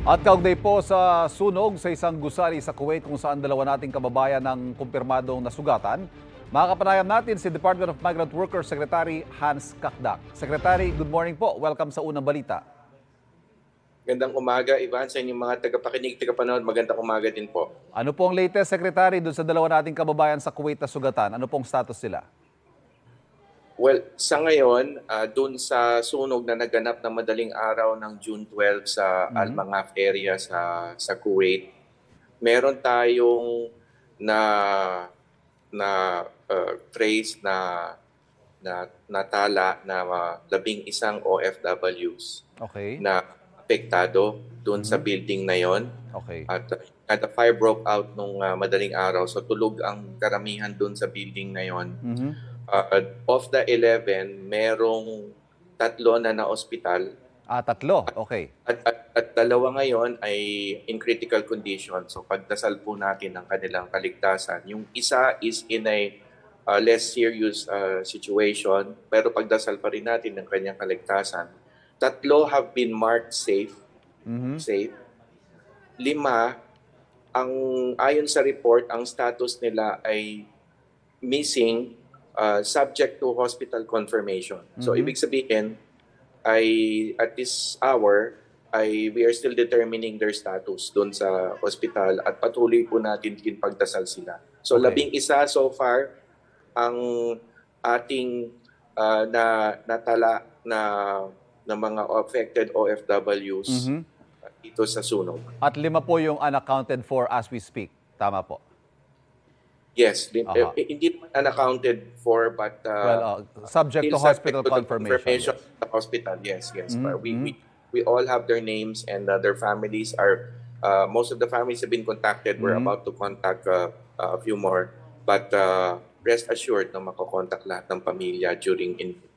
At kaugnay po sa sunog sa isang gusali sa Kuwait kung saan dalawa nating kababayan ng kumpirmadong nasugatan, makakapanayam natin si Department of Migrant Workers Secretary Hans Kakdak. Secretary, good morning po. Welcome sa Unang Balita. Magandang umaga, Ivan, sa inyong mga tagapakinig, tagapanood. Magandang umaga din po. Ano po ang latest, Secretary, doon sa dalawa nating kababayan sa Kuwait na sugatan? Ano pong status sila? Well, sa ngayon, doon sa sunog na naganap na madaling araw ng June 12 sa Al Mangaf area sa Kuwait, meron tayong trace na natala na 11 OFWs na apektado doon sa building na yon. Okay. At the fire broke out nung madaling araw, so tulog ang karamihan doon sa building na yon. Of the 11, merong 3 na ospital. Tatlo? Okay. At dalawa ngayon ay in critical condition. So pagdasal po natin ang kanilang kaligtasan. Yung isa is in a less serious situation, pero pagdasal pa rin natin ang kanyang kaligtasan. 3 have been marked safe. Safe. 5, ayon sa report, ang status nila ay missing, subject to hospital confirmation. So ibig sabihin ay at this hour we are still determining their status doon sa hospital at patuloy po natin pagdasal sila. So 11 so far ang ating natala na mga affected OFWs dito sa sunog. At 5 po yung unaccounted for as we speak. Tama po. Yes, hindi unaccounted for, but subject to hospital confirmation. The hospital, yes. We all have their names and their families are. Most of the families have been contacted. We're about to contact a few more, but rest assured na makokontak lahat ng pamilya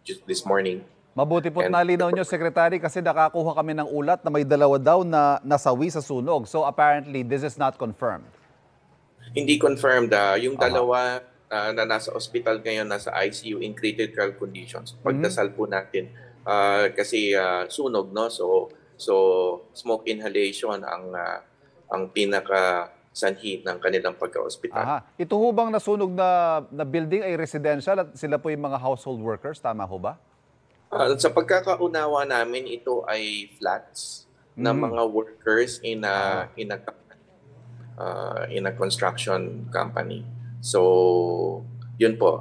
just this morning. Mabuti po't nalinaw nyo, Secretary, kasi nakakuha kami ng ulat na may 2 daw na nasawi sa sunog. So apparently, this is not confirmed. Hindi confirmed. Yung 2 na nasa hospital ngayon, nasa ICU in critical conditions. Pagdasal po natin kasi sunog, no? So smoke inhalation ang pinaka sanhi ng kanilang pagka-hospital. Ito ho bang nasunog na building ay residential at sila po yung mga household workers? Tama ho ba? Sa pagkakaunawa namin, ito ay flats na mga workers in a construction company. So, yun po.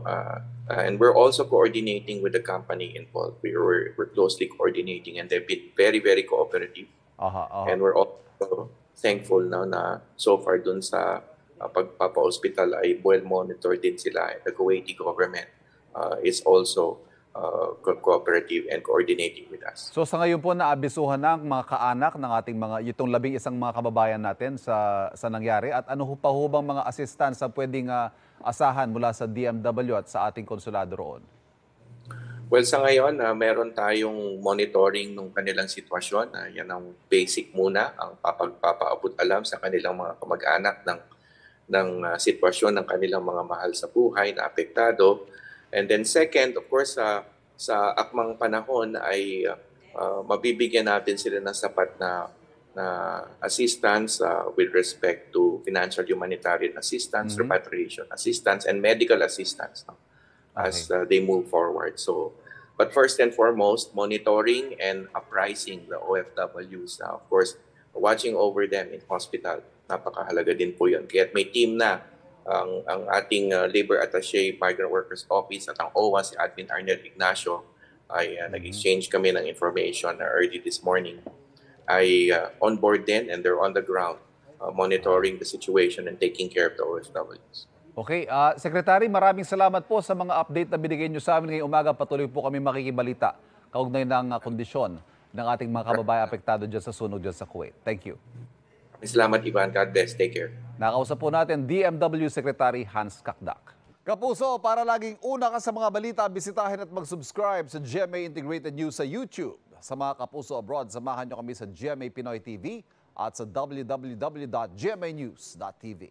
And we're also coordinating with the company involved. We're closely coordinating and they've been very, very cooperative. And we're also thankful now na so far dun sa pagpapa-hospital ay well monitored din sila. The Kuwaiti government is also cooperative and coordinating with us. So sa ngayon po naabisuhan na ang mga kaanak ng ating itong 11 mga kababayan natin sa nangyari at ano pa ho bang mga assistance sa pwedeng asahan mula sa DMW at sa ating konsulado roon? Well, sa ngayon meron tayong monitoring ng kanilang sitwasyon. Yan ang basic muna, ang papaabot alam sa kanilang mga kamag-anak ng sitwasyon ng kanilang mga mahal sa buhay na apektado. And then second, of course, sa akmang panahon ay mabibigyan natin sila ng sapat na assistance with respect to financial humanitarian assistance, repatriation assistance, and medical assistance as they move forward. So, but first and foremost, monitoring and apprising the OFWs. Of course, watching over them in hospital. Napakahalaga din po yun. Kaya may team na ang ating Labor Attaché Migrant Workers Office at ang OWA, si Admin Arnel Ignacio, ay nag-exchange kami ng information early this morning. Ay on board din and they're on the ground monitoring the situation and taking care of the OFWs. Okay. Secretary, maraming salamat po sa mga update na binigay nyo sa amin ngayong umaga. Patuloy po kami makikibalita kaugnay ng kondisyon ng ating mga kababayan apektado dyan sa sunog dyan sa Kuwait. Thank you. Salamat, Ivan. God bless. Take care. Nakausap po natin DMW Secretary Hans Kakdak. Kapuso, para laging una ka sa mga balita, bisitahin at mag-subscribe sa GMA Integrated News sa YouTube. Sa mga kapuso abroad, samahan nyo kami sa GMA Pinoy TV at sa www.gmanews.tv.